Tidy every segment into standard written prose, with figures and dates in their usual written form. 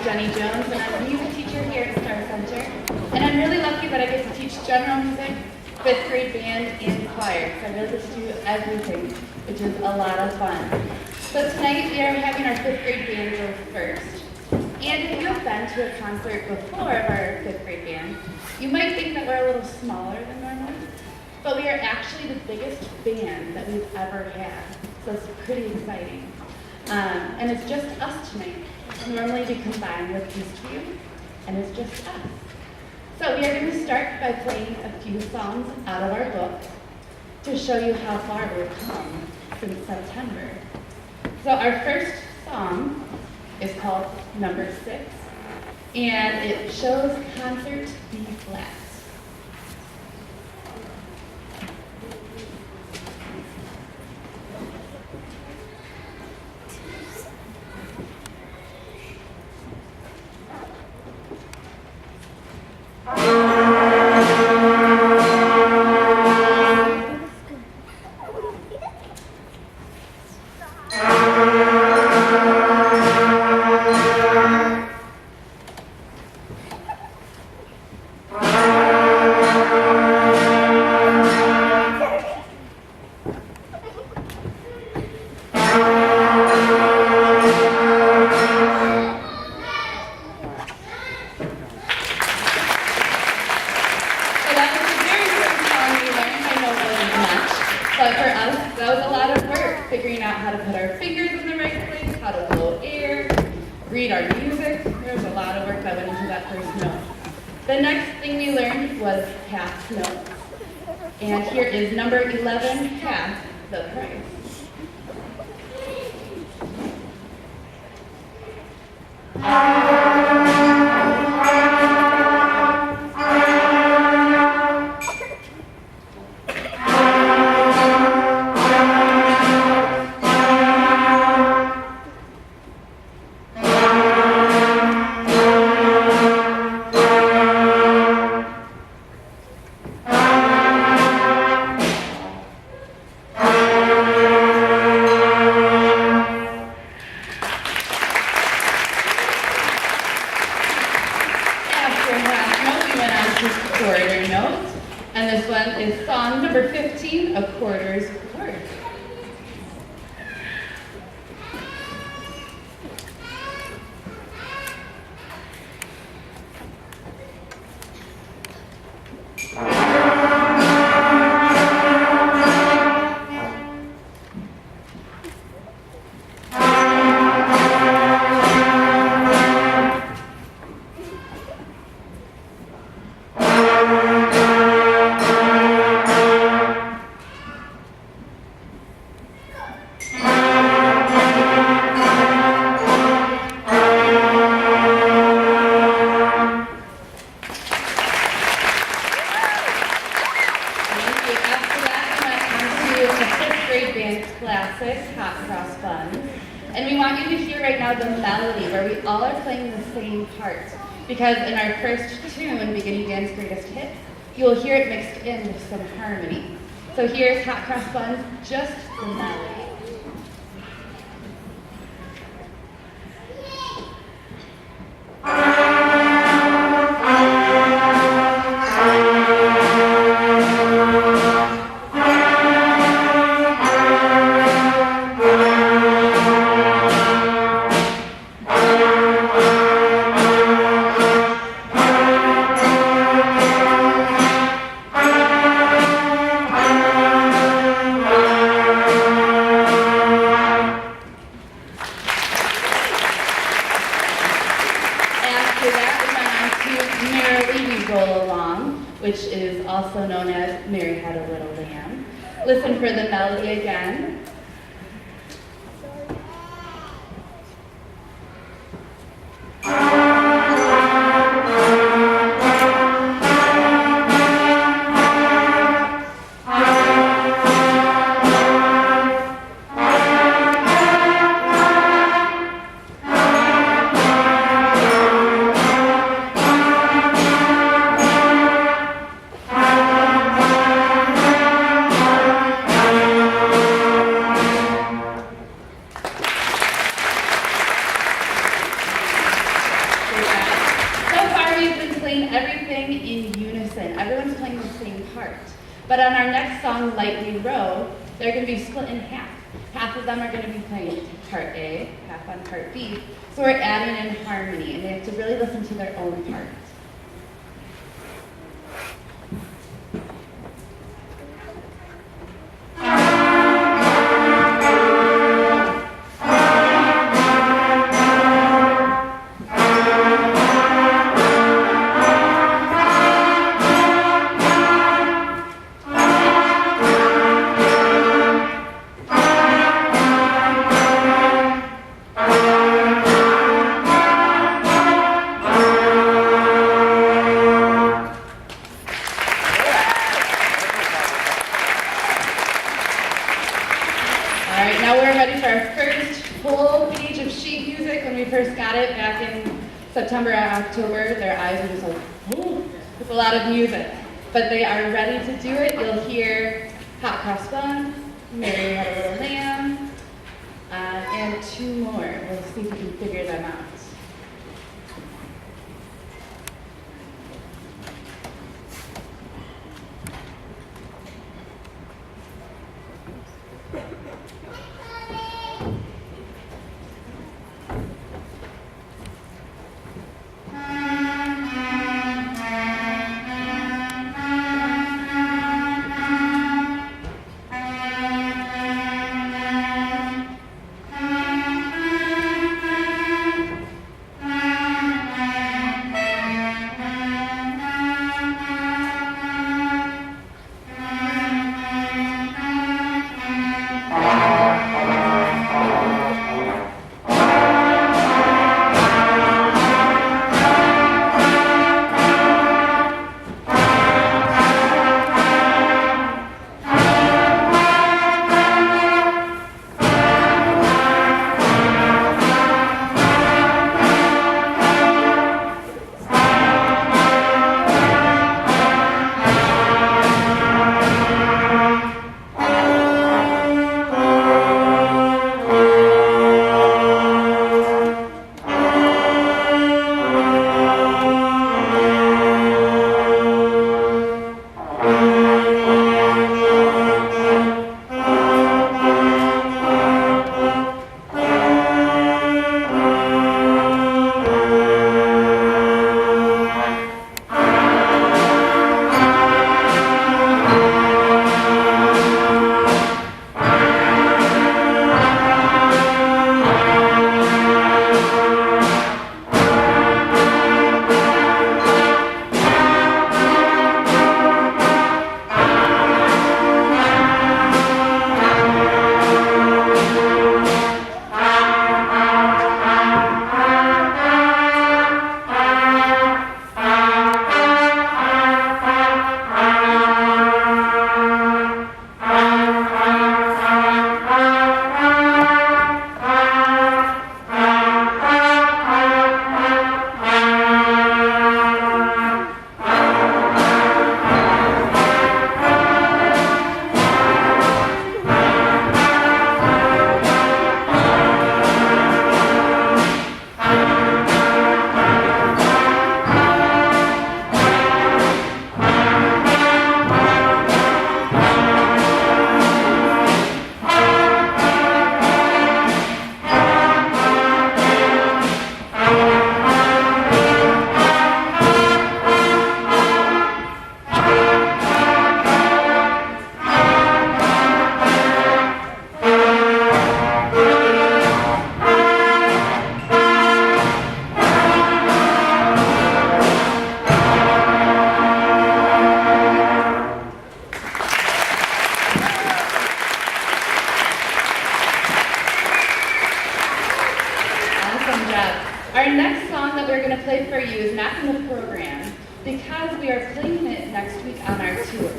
Jenny Jones, and I'm a music teacher here at Star Center. And I'm really lucky that I get to teach general music, fifth grade band, and choir. So I really get to do everything, which is a lot of fun. So tonight we are having our fifth grade band go first. And if you have been to a concert before of our fifth grade band, you might think that we're a little smaller than normal, but we are actually the biggest band that we've ever had. So it's pretty exciting. And it's just us tonight. Normally we combine with these two, and it's just us. So we are going to start by playing a few songs out of our book to show you how far we've come since September. So our first song is called Number 6, and it shows concert B flat. But for us, that was a lot of work, figuring out how to put our fingers in the right place, how to blow air, read our music. There was a lot of work that went into that first note. The next thing we learned was half notes. And here is number 11, half the price. Quarter note, and this one is song number 15, A Quarter's Worth. Classic Hot Cross Buns. And we want you to hear right now the melody where we all are playing the same part. Because in our first tune, Beginning Band's Greatest Hits, you will hear it mixed in with some harmony. So here's Hot Cross Buns, just the melody. Roll Along, which is also known as Mary Had a Little Lamb. Listen for the melody again. sing in unison. Everyone's playing the same part. But on our next song, Lightly Row, they're going to be split in half. Half of them are going to be playing part A, half on part B. So we're adding in harmony, and they have to really listen to their own part. September and October, their eyes are just like, oh, with a lot of music. But they are ready to do it. You'll hear Hot Cross Bun, Mary Had a Little Lamb, and two more. We'll see if we can figure them out. Our next song that we're going to play for you is not in the program because we are playing it next week on our tour.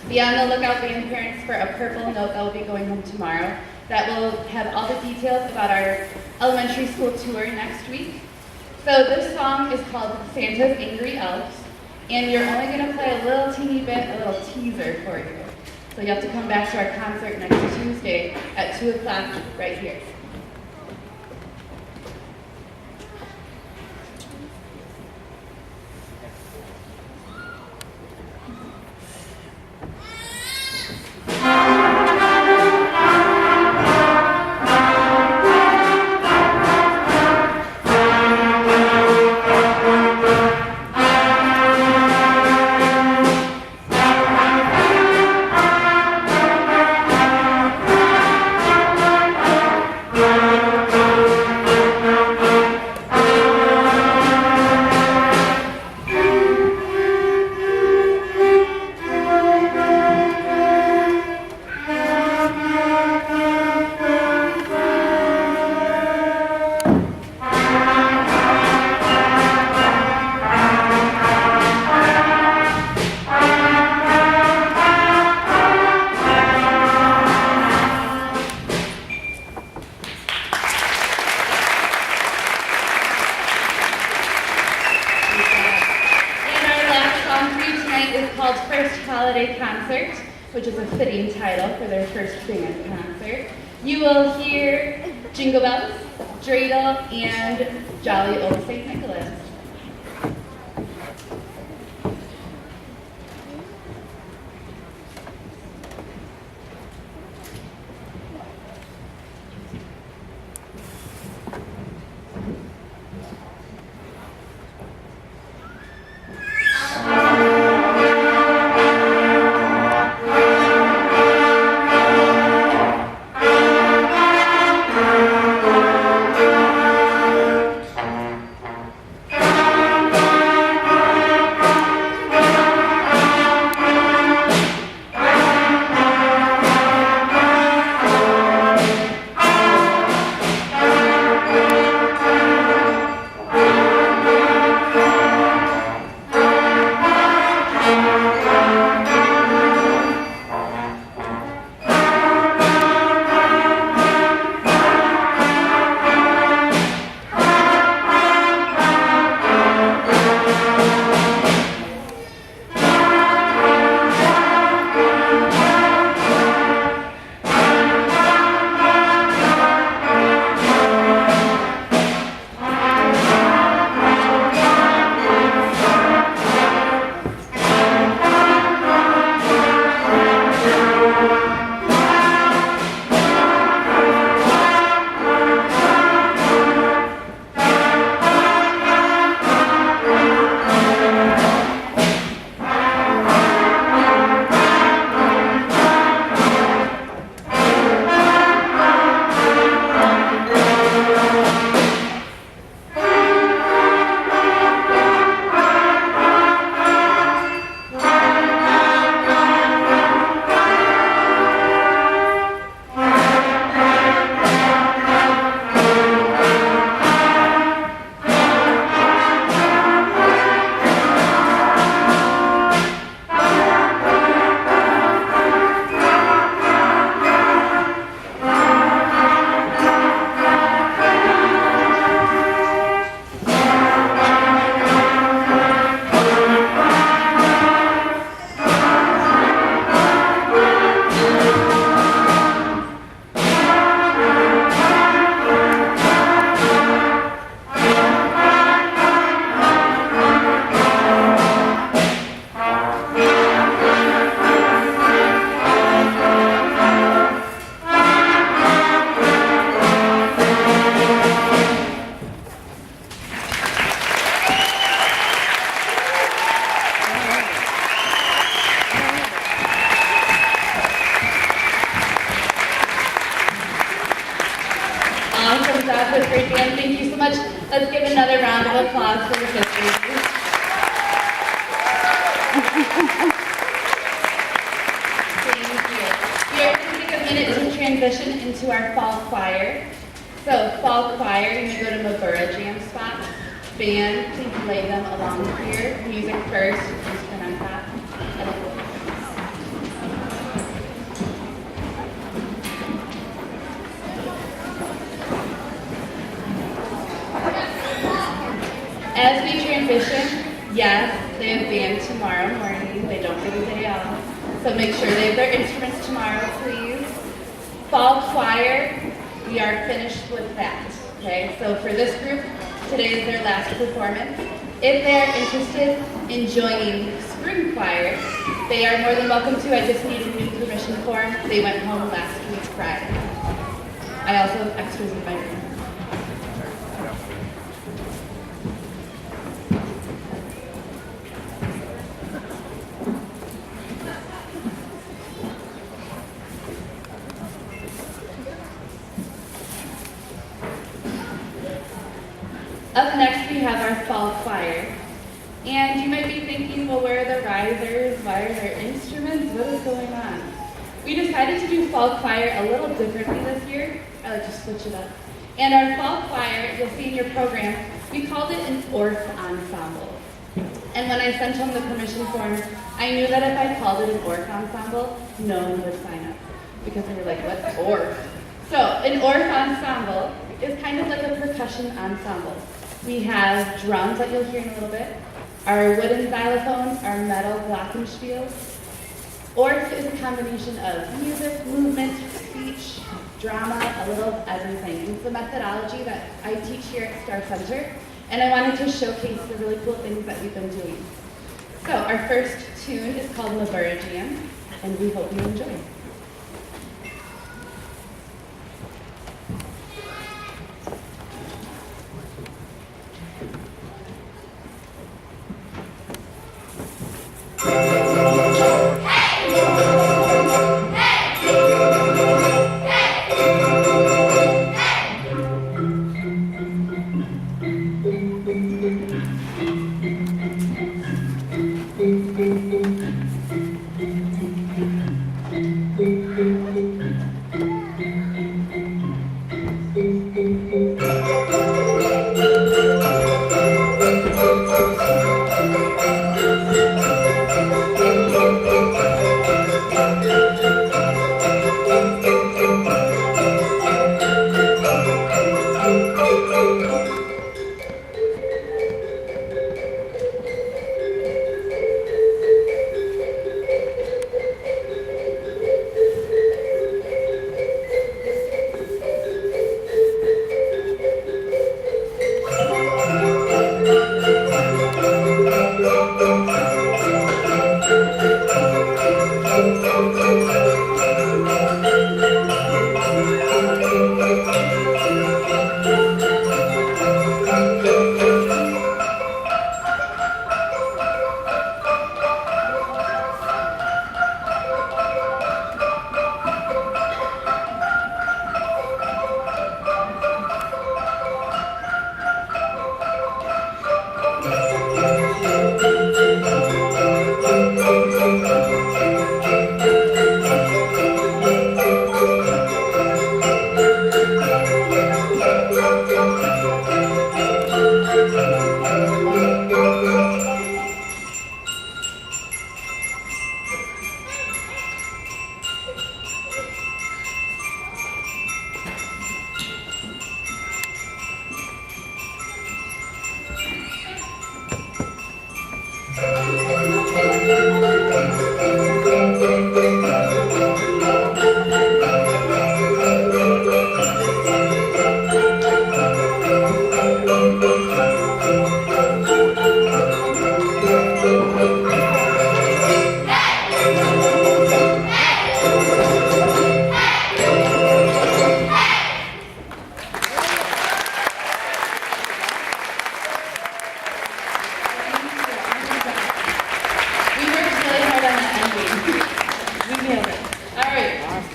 Be on the lookout, band parents, for a purple note that will be going home tomorrow that will have all the details about our elementary school tour next week. So this song is called Santa's Angry Elves, and we're only going to play a little teeny bit, a little teaser for you. So you have to come back to our concert next Tuesday at 2 o'clock right here. called First Holiday Concert, which is a fitting title for their first band concert. You will hear Jingle Bells, Dreidel, and Jolly Old St. Nicholas. Awesome job, fifth grade band. Thank you so much. Let's give another round of applause for the fifth graders. Thank you. We are going to take a minute to transition into our fall choir. So, fall choir, you may go to Mabura jam spots. Band, please lay them along here. Music first, please turn on top. As we transition, yes, they have band tomorrow morning. They don't get a day off. So make sure they have their instruments tomorrow, please. Fall choir, we are finished with that. Okay, so for this group, today is their last performance. If they are interested in joining spring choir, they are more than welcome to. I just need a new permission form. They went home last week Friday. I also have extras in my room. Up next, we have our fall choir. And you might be thinking, well, where are the risers? Why are there instruments? What is going on? We decided to do fall choir a little differently this year. I like to switch it up. And our fall choir, you'll see in your program, we called it an ORF ensemble. And when I sent home the permission form, I knew that if I called it an ORF ensemble, no one would sign up. Because they were like, what's ORF? So an ORF ensemble is kind of like a percussion ensemble. We have drums that you'll hear in a little bit. Our wooden xylophones are metal glockenspiels. Orff is a combination of music, movement, speech, drama, a little of everything. It's the methodology that I teach here at Star Center, and I wanted to showcase the really cool things that we've been doing. So our first tune is called Mabura Jam, and we hope you enjoy.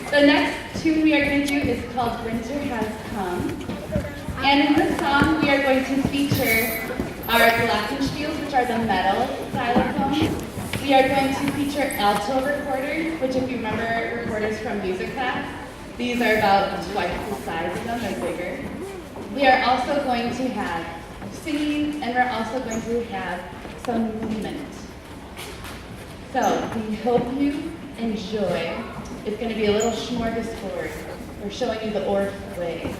The next tune we are going to do is called Winter Has Come. And in this song, we are going to feature our glockenspiels, which are the metal xylophones. We are going to feature alto recorders, which if you remember recorders from music class, these are about twice the size of them, they're bigger. We are also going to have singing, and we're also going to have some movement. So we hope you enjoy. It's going to be a little smorgasbord. We're showing you the Orff way.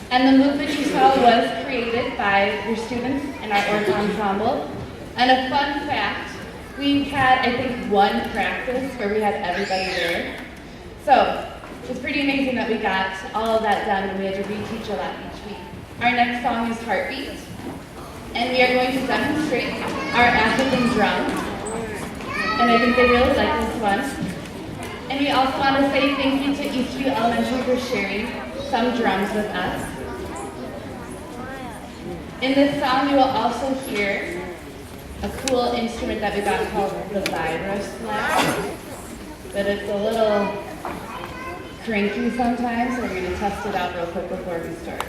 And the movement you saw was created by your students in our org ensemble. And a fun fact, we had, I think, one practice where we had everybody there. So it's pretty amazing that we got all of that done and we had to reteach a lot each week. Our next song is Heartbeat. And we are going to demonstrate our African drums. And I think they really like this one. And we also want to say thank you to Eastview Elementary for sharing some drums with us. In this song, you will also hear a cool instrument that we got called the vibro slap. But it's a little cranky sometimes, so we're going to test it out real quick before we start.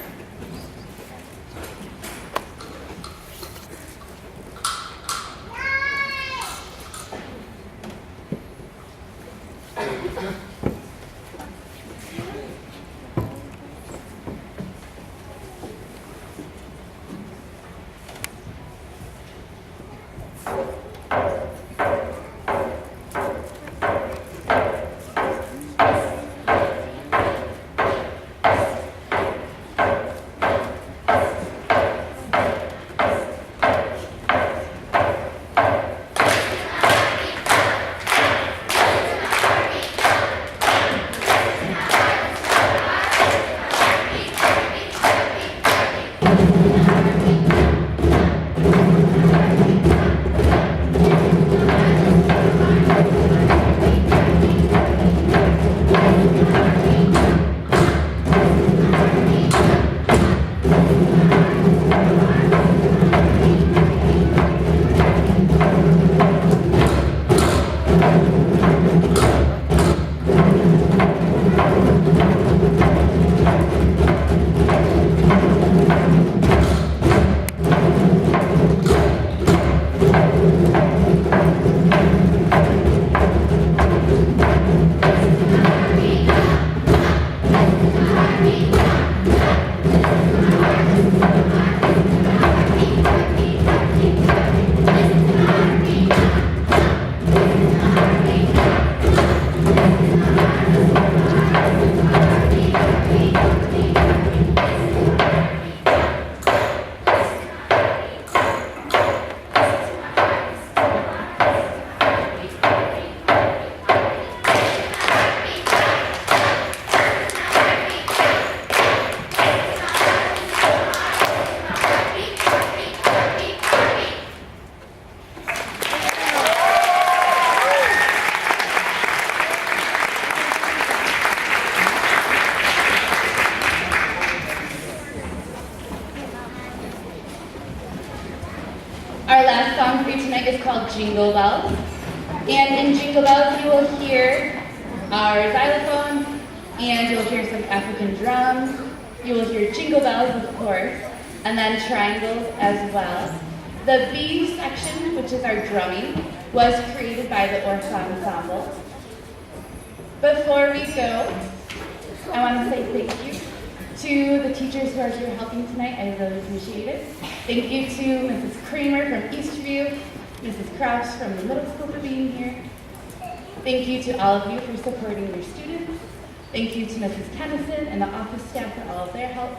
Our last song for you tonight is called Jingle Bells. And in Jingle Bells, you will hear our xylophone, and you'll hear some African drums. You will hear jingle bells, of course, and then triangles as well. The B section, which is our drumming, was created by the Org Ensemble. Before we go, I want to say thank you to the teachers who are here helping tonight. I really appreciate it. Thank you to Mrs. Kramer from Eastview, Mrs. Crouch from the middle school for being here. Thank you to all of you for supporting your students. Thank you to Mrs. Kennison and the office staff for all of their help.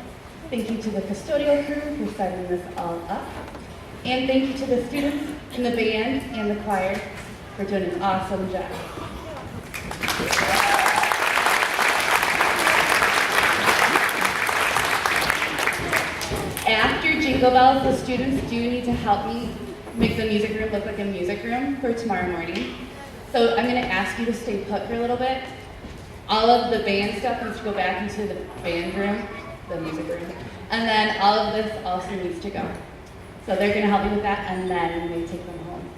Thank you to the custodial crew for setting this all up. And thank you to the students in the band and the choir for doing an awesome job. After Jingle Bells, the students do need to help me make the music room look like a music room for tomorrow morning. So I'm going to ask you to stay put for a little bit. All of the band stuff needs to go back into the band room, the music room, and then all of this also needs to go. So they're going to help me with that, and then we take them home.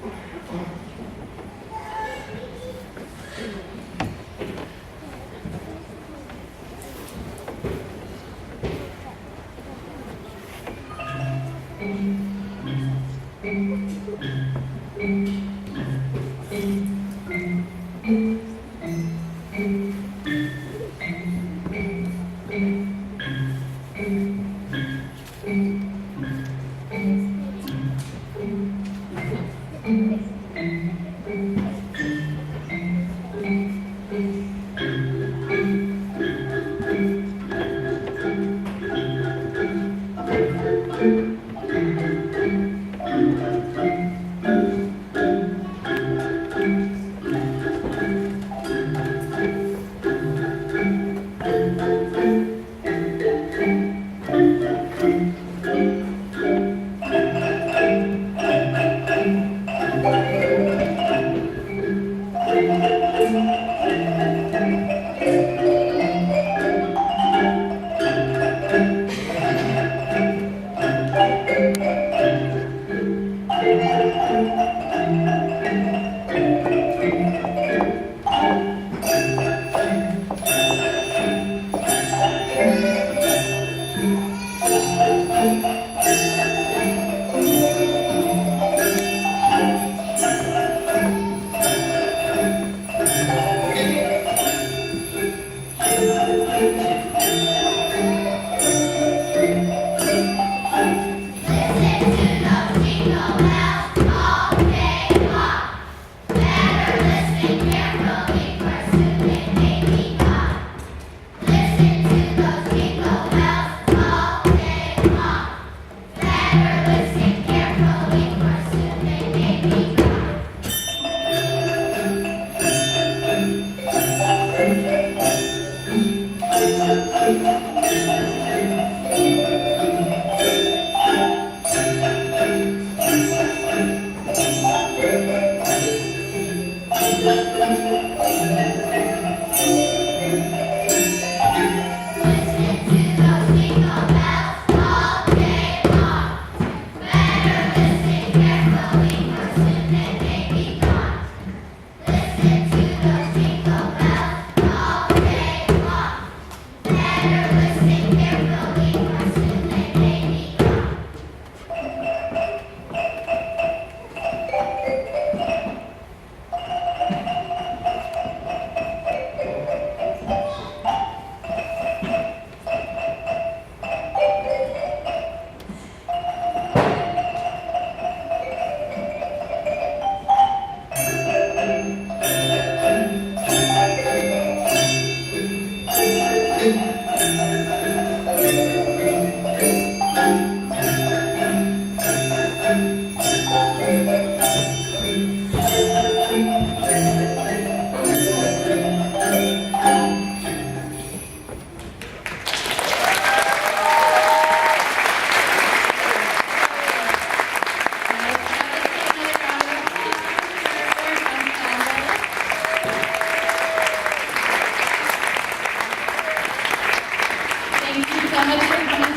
Thank you so much for coming.